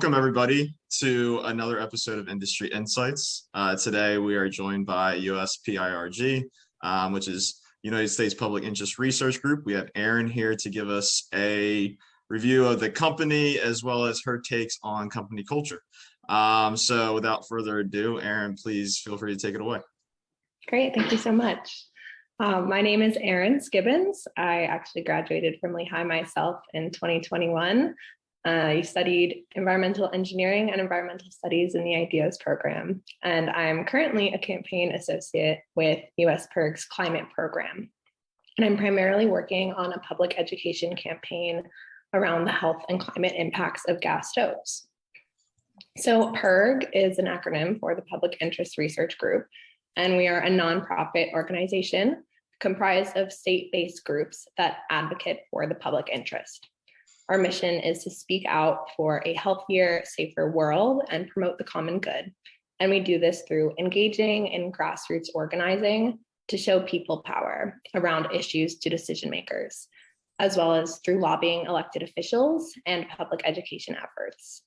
Welcome everybody to another episode of Industry Insights. Today we are joined by USPIRG, which is United States Public Interest Research Group. We have Erin here to give us a review of the company as well as her takes on company culture. So without further ado, Erin, please feel free to take it away. Great, thank you so much. My name is Erin Skibbins. I actually graduated from Lehigh myself in 2021. I studied environmental engineering and environmental studies in the IDEOS program, and I'm currently a campaign associate with US PIRG's climate program. And I'm primarily working on a public education campaign around the health and climate impacts of gas stoves. So PIRG is an acronym for the Public Interest Research Group, and we are a nonprofit organization comprised of state-based groups that advocate for the public interest. Our mission is to speak out for a healthier, safer world and promote the common good. And we do this through engaging in grassroots organizing to show people power around issues to decision makers, as well as through lobbying elected officials and public education efforts.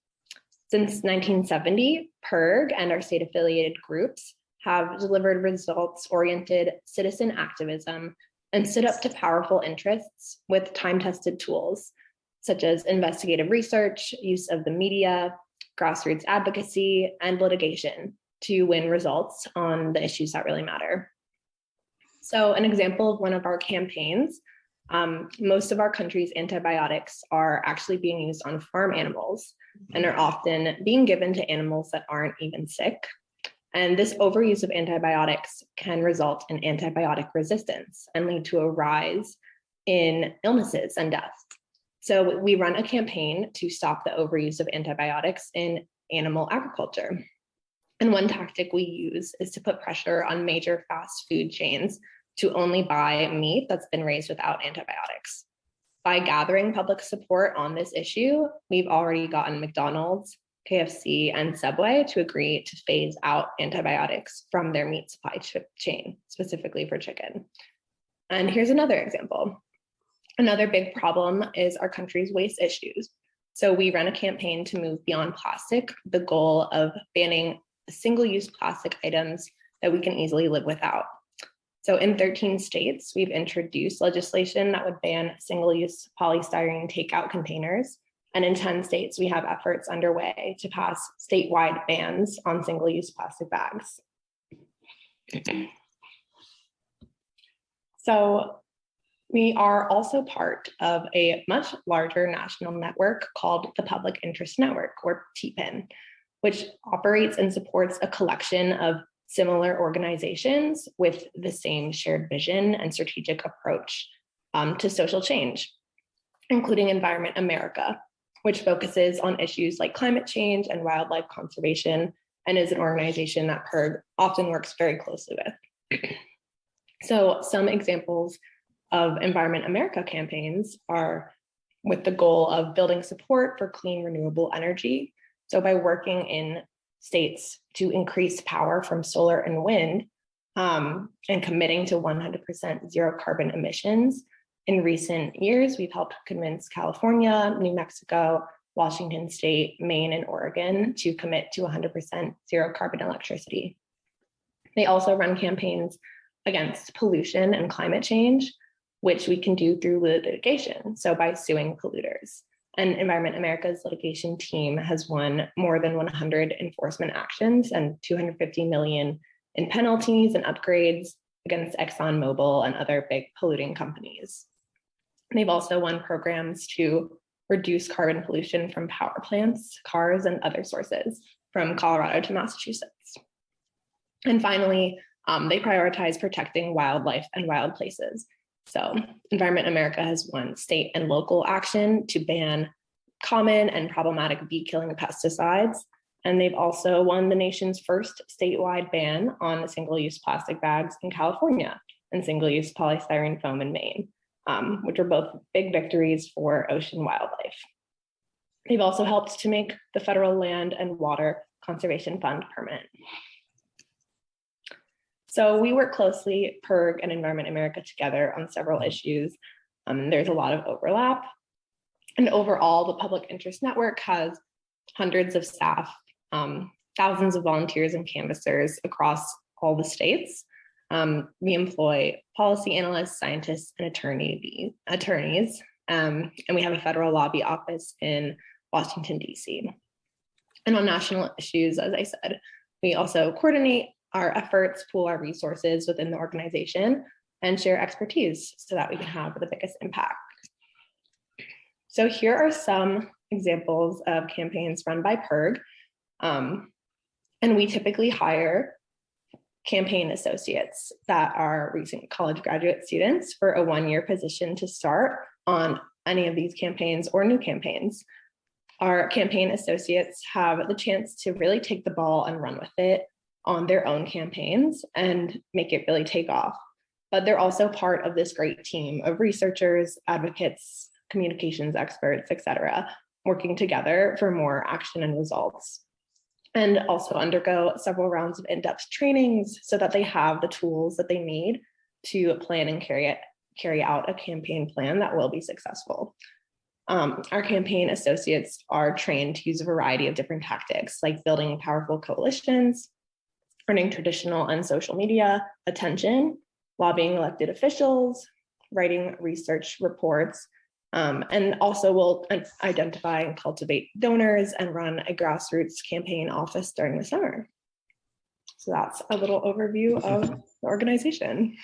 Since 1970, PIRG and our state-affiliated groups have delivered results-oriented citizen activism and stood up to powerful interests with time-tested tools, such as investigative research, use of the media, grassroots advocacy, and litigation to win results on the issues that really matter. So an example of one of our campaigns, most of our country's antibiotics are actually being used on farm animals and are often being given to animals that aren't even sick. And this overuse of antibiotics can result in antibiotic resistance and lead to a rise in illnesses and deaths. So we run a campaign to stop the overuse of antibiotics in animal agriculture. And one tactic we use is to put pressure on major fast food chains to only buy meat that's been raised without antibiotics. By gathering public support on this issue, we've already gotten McDonald's, KFC, and Subway to agree to phase out antibiotics from their meat supply chain, specifically for chicken. And here's another example. Another big problem is our country's waste issues. So we run a campaign to move beyond plastic, the goal of banning single-use plastic items that we can easily live without. So in 13 states, we've introduced legislation that would ban single-use polystyrene takeout containers. And in 10 states, we have efforts underway to pass statewide bans on single-use plastic bags. So we are also part of a much larger national network called the Public Interest Network, or TPIN, which operates and supports a collection of similar organizations with the same shared vision and strategic approach to social change, including Environment America, which focuses on issues like climate change and wildlife conservation, and is an organization that PIRG often works very closely with. So some examples of Environment America campaigns are with the goal of building support for clean renewable energy. So by working in states to increase power from solar and wind and committing to 100% zero carbon emissions, in recent years, we've helped convince California, New Mexico, Washington State, Maine, and Oregon to commit to 100% zero carbon electricity. They also run campaigns against pollution and climate change, which we can do through litigation, so by suing polluters. And Environment America's litigation team has won more than 100 enforcement actions and $250 million in penalties and upgrades against ExxonMobil and other big polluting companies. They've also won programs to reduce carbon pollution from power plants, cars, and other sources from Colorado to Massachusetts. And finally, they prioritize protecting wildlife and wild places. So Environment America has won state and local action to ban common and problematic bee-killing pesticides. And they've also won the nation's first statewide ban on single-use plastic bags in California and single-use polystyrene foam in Maine, which are both big victories for ocean wildlife. They've also helped to make the Federal Land and Water Conservation Fund permanent. So we work closely, PIRG and Environment America, together on several issues. There's a lot of overlap. And overall, the Public Interest Network has hundreds of staff, thousands of volunteers and canvassers across all the states. We employ policy analysts, scientists, and attorneys, and we have a federal lobby office in Washington, D.C. And on national issues, as I said, we also coordinate our efforts, pool our resources within the organization, and share expertise so that we can have the biggest impact. So here are some examples of campaigns run by PIRG. And we typically hire campaign associates that are recent college graduate students for a one-year position to start on any of these campaigns or new campaigns. Our campaign associates have the chance to really take the ball and run with it on their own campaigns and make it really take off. But they're also part of this great team of researchers, advocates, communications experts, et cetera, working together for more action and results. And also undergo several rounds of in-depth trainings so that they have the tools that they need to plan and carry out a campaign plan that will be successful. Our campaign associates are trained to use a variety of different tactics, like building powerful coalitions, earning traditional and social media attention, lobbying elected officials, writing research reports, and also will identify and cultivate donors and run a grassroots campaign office during the summer. So that's a little overview of the organization.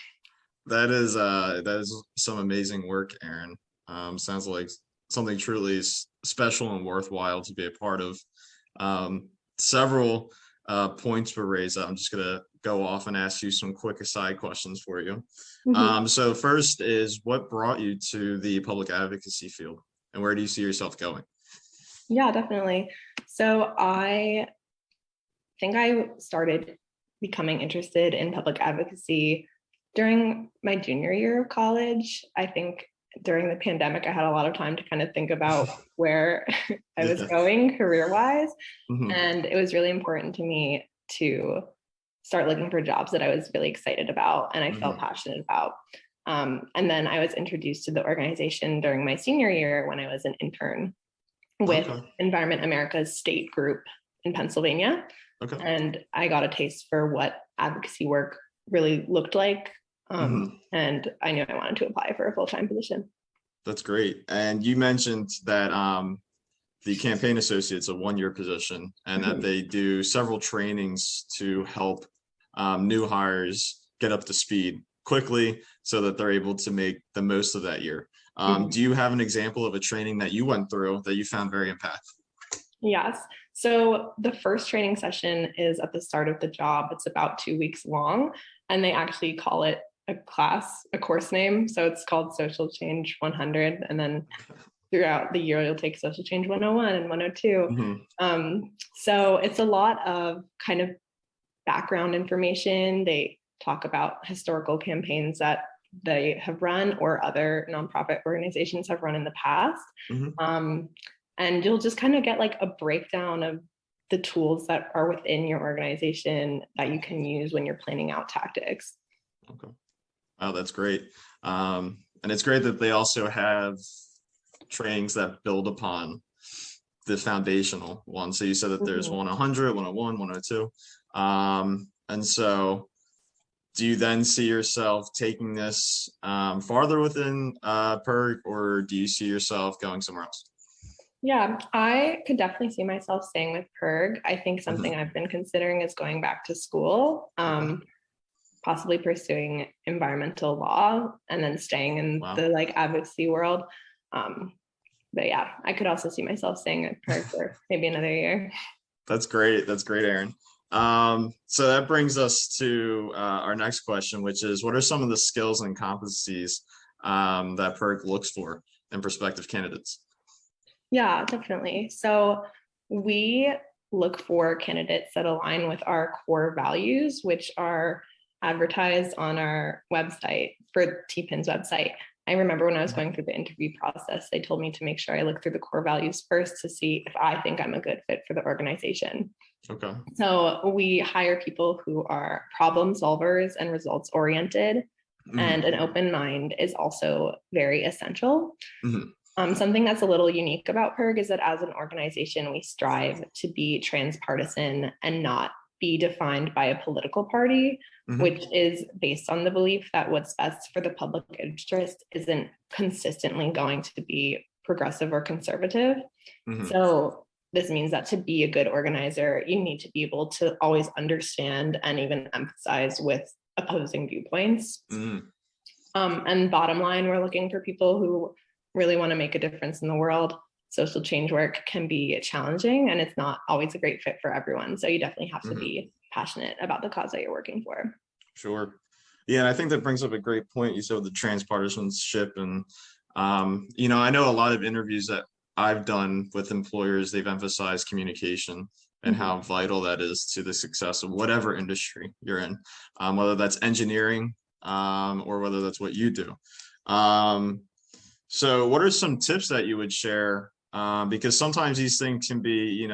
That is some amazing work, Erin. Sounds like something truly special and worthwhile to be a part of. Several points were raised. I'm just gonna go off and ask you some quick aside questions for you. So first is, what brought you to the public advocacy field, and where do you see yourself going? Yeah, definitely. So I think I started becoming interested in public advocacy during my junior year of college. I think during the pandemic, I had a lot of time to kind of think about where I was going career-wise. And it was really important to me to start looking for jobs that I was really excited about and I felt passionate about. And then I was introduced to the organization during my senior year when I was an intern with Environment America's state group in Pennsylvania. And I got a taste for what advocacy work really looked like. And I knew I wanted to apply for a full-time position. That's great. And you mentioned that the campaign associate's a one-year position, and that they do several trainings to help new hires get up to speed quickly so that they're able to make the most of that year. Do you have an example of a training that you went through that you found very impactful? Yes. So the first training session is at the start of the job. It's about 2 weeks long, and they actually call it a course name. So it's called Social Change 100. And then throughout the year, you'll take Social Change 101 and 102. So it's a lot of kind of background information. They talk about historical campaigns that they have run or other nonprofit organizations have run in the past. And you'll just kind of get like a breakdown of the tools that are within your organization that you can use when you're planning out tactics. Okay. Wow, that's great. And it's great that they also have trainings that build upon the foundational one. So you said that there's 100, 101, 102. And so do you then see yourself taking this farther within PIRG, or do you see yourself going somewhere else? Yeah, I could definitely see myself staying with PIRG. I think something I've been considering is going back to school, possibly pursuing environmental law and then staying in the like advocacy world. But yeah, I could also see myself staying at PIRG for maybe another year. That's great. That's great, Erin. So that brings us to our next question, which is, what are some of the skills and competencies that PIRG looks for in prospective candidates? Yeah, definitely. So we look for candidates that align with our core values, which are advertised on our website, for TPIN's website. I remember when I was going through the interview process, they told me to make sure I look through the core values first to see if I think I'm a good fit for the organization. Okay. So we hire people who are problem solvers and results oriented, and an open mind is also very essential. Something that's a little unique about PIRG is that as an organization, we strive to be transpartisan and not be defined by a political party, which is based on the belief that what's best for the public interest isn't consistently going to be progressive or conservative. So this means that to be a good organizer, you need to be able to always understand and even empathize with opposing viewpoints. And bottom line, we're looking for people who really want to make a difference in the world. Social change work can be challenging and it's not always a great fit for everyone. So you definitely have to be passionate about the cause that you're working for. Sure. Yeah, and I think that brings up a great point. You said the transpartisanship, and I know a lot of interviews that I've done with employers, they've emphasized communication and how vital that is to the success of whatever industry you're in, whether that's engineering or whether that's what you do. So what are some tips that you would share? Because sometimes these things can be,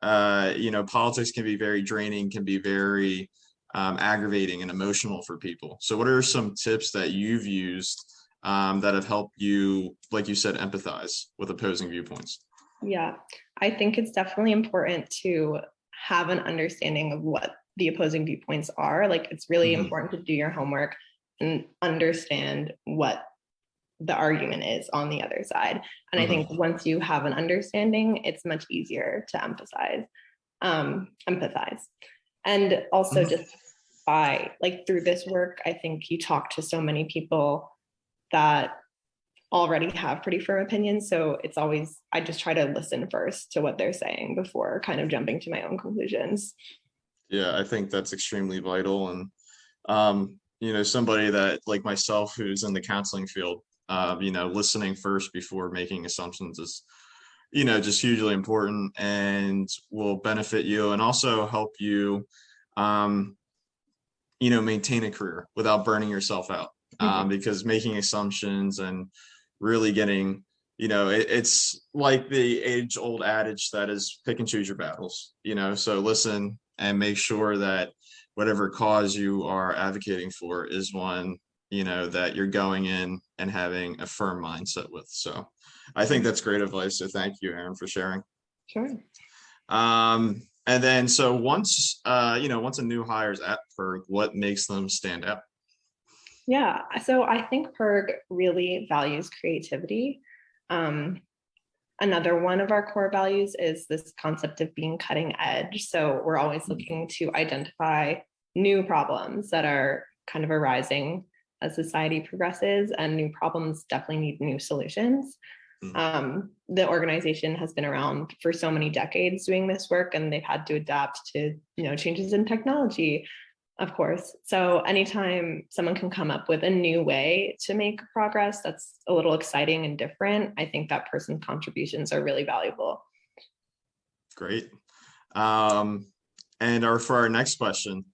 politics can be very draining, can be very aggravating and emotional for people. So what are some tips that you've used that have helped you, like you said, empathize with opposing viewpoints? Yeah, I think it's definitely important to have an understanding of what the opposing viewpoints are. Like it's really important to do your homework and understand what the argument is on the other side. And I think once you have an understanding, it's much easier to empathize. And also just by through this work, I think you talk to so many people that already have pretty firm opinions. So it's always, I just try to listen first to what they're saying before kind of jumping to my own conclusions. Yeah, I think that's extremely vital. And, somebody that like myself who's in the counseling field, listening first before making assumptions is, just hugely important and will benefit you and also help you, maintain a career without burning yourself out. Because making assumptions and really getting, it's like the age-old adage that is pick and choose your battles, so listen and make sure that whatever cause you are advocating for is one, that you're going in and having a firm mindset with. So I think that's great advice. So thank you, Erin, for sharing. Sure. And then, so once a new hire is at PIRG, what makes them stand out? Yeah, so I think PIRG really values creativity. Another one of our core values is this concept of being cutting edge. So we're always looking to identify new problems that are kind of arising as society progresses, and new problems definitely need new solutions. The organization has been around for so many decades doing this work, and they've had to adapt to changes in technology, of course. So anytime someone can come up with a new way to make progress that's a little exciting and different, I think that person's contributions are really valuable. Great. And for our next question,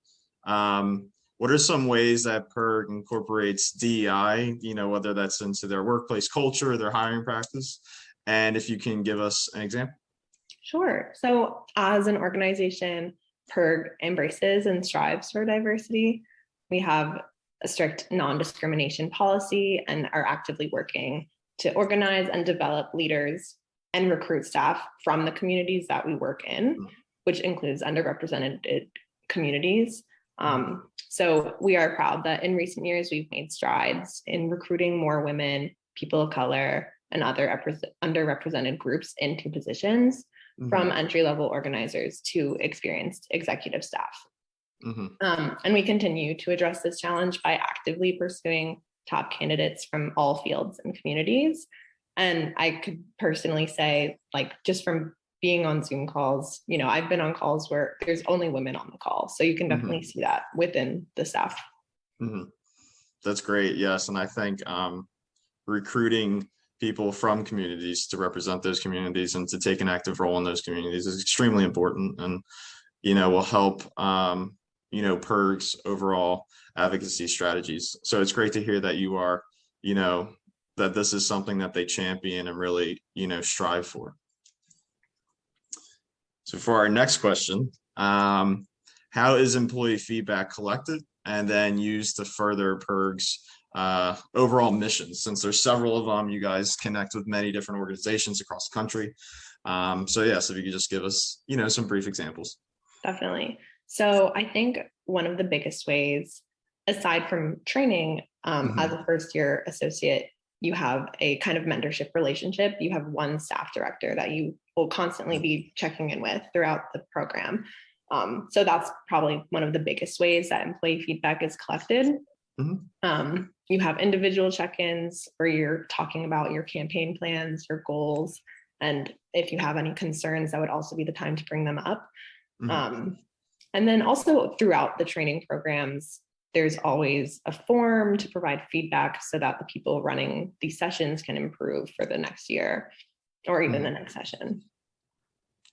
what are some ways that PIRG incorporates DEI, whether that's into their workplace culture, their hiring practice? And if you can give us an example. Sure. So as an organization, PIRG embraces and strives for diversity. We have a strict non-discrimination policy and are actively working to organize and develop leaders and recruit staff from the communities that we work in, which includes underrepresented communities. So we are proud that in recent years, we've made strides in recruiting more women, people of color, and other underrepresented groups into positions, from entry-level organizers to experienced executive staff. And we continue to address this challenge by actively pursuing top candidates from all fields and communities. And I could personally say, just from being on Zoom calls, I've been on calls where there's only women on the call. So you can definitely see that within the staff. That's great. Yes. And I think recruiting people from communities to represent those communities and to take an active role in those communities is extremely important, and will help PIRG's overall advocacy strategies. So it's great to hear that you are that this is something that they champion and really strive for. So for our next question, how is employee feedback collected and then used to further PIRG's overall missions? Since there's several of them, you guys connect with many different organizations across the country. So yes, if you could just give us, some brief examples. Definitely. So I think one of the biggest ways, aside from training, as a first year associate, you have a kind of mentorship relationship. You have one staff director that you will constantly be checking in with throughout the program. So that's probably one of the biggest ways that employee feedback is collected. You have individual check-ins where you're talking about your campaign plans, your goals, and if you have any concerns, that would also be the time to bring them up. And then also throughout the training programs, there's always a form to provide feedback so that the people running these sessions can improve for the next year or even the next session.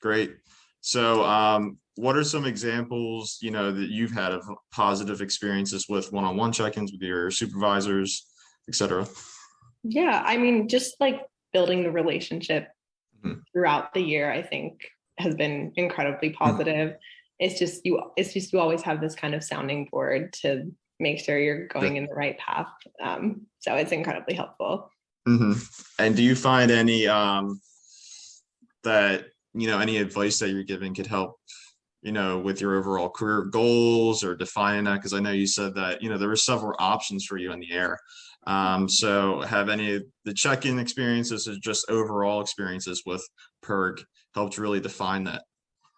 Great. So what are some examples, that you've had of positive experiences with one-on-one check-ins with your supervisors, et cetera? Yeah, I mean, just like building the relationship throughout the year, I think has been incredibly positive. It's just you always have this kind of sounding board to make sure you're going in the right path. So it's incredibly helpful. And do you find any any advice that you're giving could help, with your overall career goals or defining that? Because I know you said that, there were several options for you in the air. So have any of the check-in experiences or just overall experiences with PIRG helped really define that?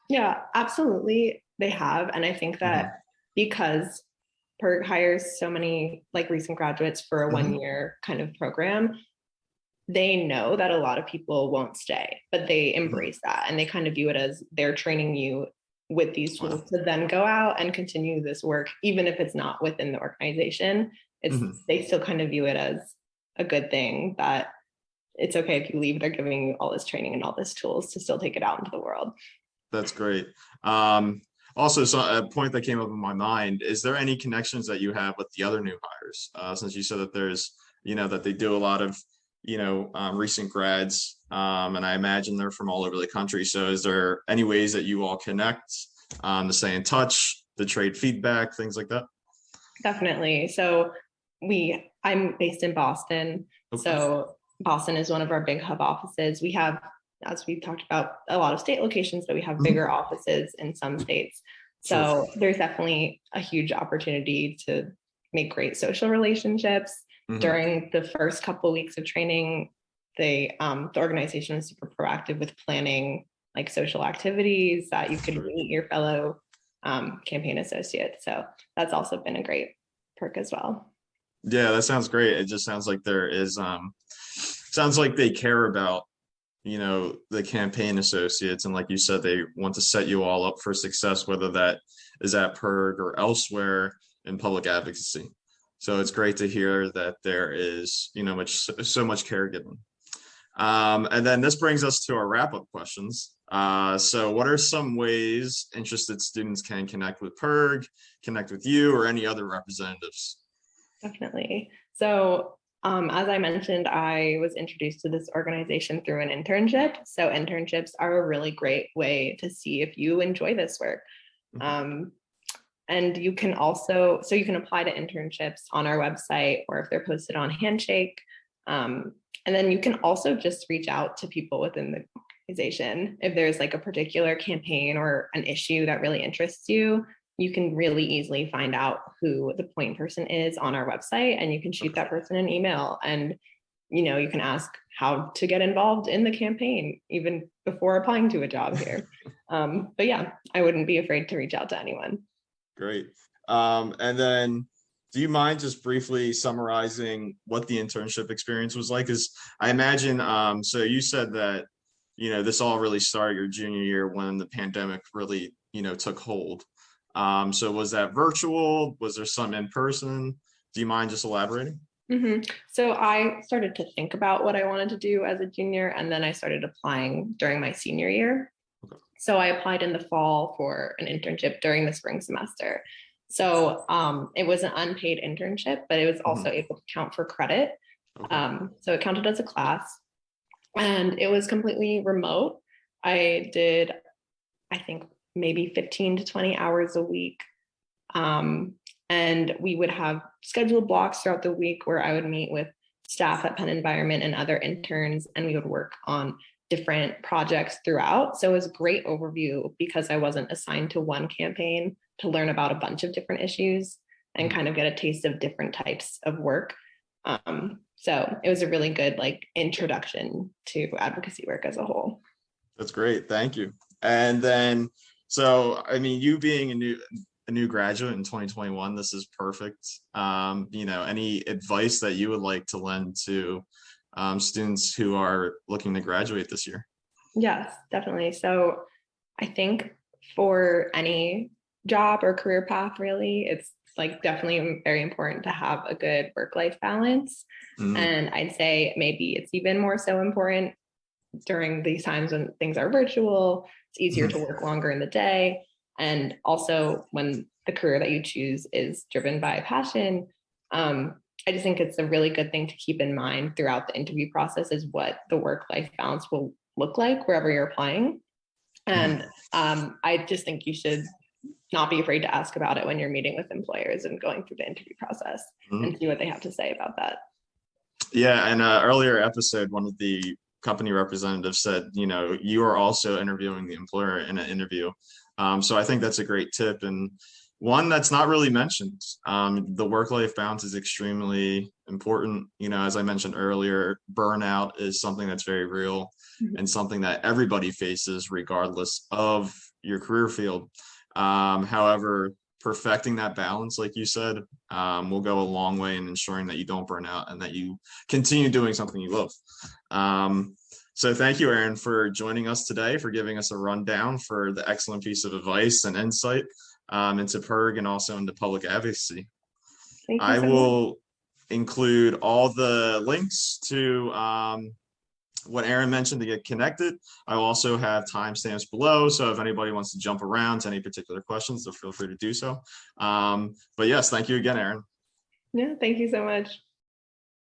Yeah, absolutely. They have. And I think that because PIRG hires so many like recent graduates for a 1 year kind of program, they know that a lot of people won't stay, but they embrace that and they kind of view it as they're training you with these tools to then go out and continue this work, even if it's not within the organization. They still kind of view it as a good thing, that it's okay if you leave, they're giving you all this training and all this tools to still take it out into the world. That's great. Also, so a point that came up in my mind, is there any connections that you have with the other new hires? Since you said that there's, that they do a lot of, recent grads, and I imagine they're from all over the country. So is there any ways that you all connect, to stay in touch, to trade feedback, things like that? Definitely. So I'm based in Boston. Okay. So Boston is one of our big hub offices. We have, as we've talked about, a lot of state locations, but we have bigger offices in some states. So there's definitely a huge opportunity to make great social relationships. During the first couple of weeks of training, the organization was super proactive with planning like social activities that you could meet your fellow campaign associates. So that's also been a great perk as well. Yeah, that sounds great. It just sounds like there is, sounds like they care about, the campaign associates. And like you said, they want to set you all up for success, whether that is at PIRG or elsewhere in public advocacy. So it's great to hear that there is, so much care given. And then this brings us to our wrap-up questions. So what are some ways interested students can connect with PIRG, connect with you, or any other representatives? Definitely. So as I mentioned, I was introduced to this organization through an internship. So internships are a really great way to see if you enjoy this work. And you can also, so you can apply to internships on our website or if they're posted on Handshake. And then you can also just reach out to people within the organization. If there's like a particular campaign or an issue that really interests you, you can really easily find out who the point person is on our website, and you can shoot that person an email, and you can ask how to get involved in the campaign even before applying to a job here. But yeah, I wouldn't be afraid to reach out to anyone. Great. And then do you mind just briefly summarizing what the internship experience was like? Because I imagine, so you said that, this all really started your junior year when the pandemic really, took hold. So was that virtual? Was there some in person? Do you mind just elaborating? So I started to think about what I wanted to do as a junior, and then I started applying during my senior year. Okay. So I applied in the fall for an internship during the spring semester. So it was an unpaid internship, but it was also able to count for credit. Okay. So it counted as a class, and it was completely remote. I did, I think, maybe 15 to 20 hours a week. And we would have scheduled blocks throughout the week where I would meet with staff at Penn Environment and other interns, and we would work on different projects throughout. So it was a great overview because I wasn't assigned to one campaign to learn about a bunch of different issues and kind of get a taste of different types of work. So it was a really good introduction to advocacy work as a whole. That's great. Thank you. And then, so, I mean, you being a new graduate in 2021, this is perfect. Any advice that you would like to lend to students who are looking to graduate this year? Yes, definitely. So I think for any job or career path, really, it's definitely very important to have a good work-life balance. And I'd say maybe it's even more so important during these times when things are virtual. It's easier to work longer in the day. And also when the career that you choose is driven by passion, I just think it's a really good thing to keep in mind throughout the interview process is what the work-life balance will look like wherever you're applying. And I just think you should not be afraid to ask about it when you're meeting with employers and going through the interview process and see what they have to say about that. Yeah, in an earlier episode, one of the company representatives said, you are also interviewing the employer in an interview. So I think that's a great tip, and one that's not really mentioned. The work-life balance is extremely important. As I mentioned earlier, burnout is something that's very real and something that everybody faces regardless of your career field. However, perfecting that balance, like you said, will go a long way in ensuring that you don't burn out and that you continue doing something you love. So thank you, Erin, for joining us today, for giving us a rundown for the excellent piece of advice and insight into PIRG and also into public advocacy. I will include all the links to what Erin mentioned to get connected. I will also have timestamps below, so if anybody wants to jump around to any particular questions, they'll feel free to do so. But yes, thank you again, Erin. Yeah, thank you so much.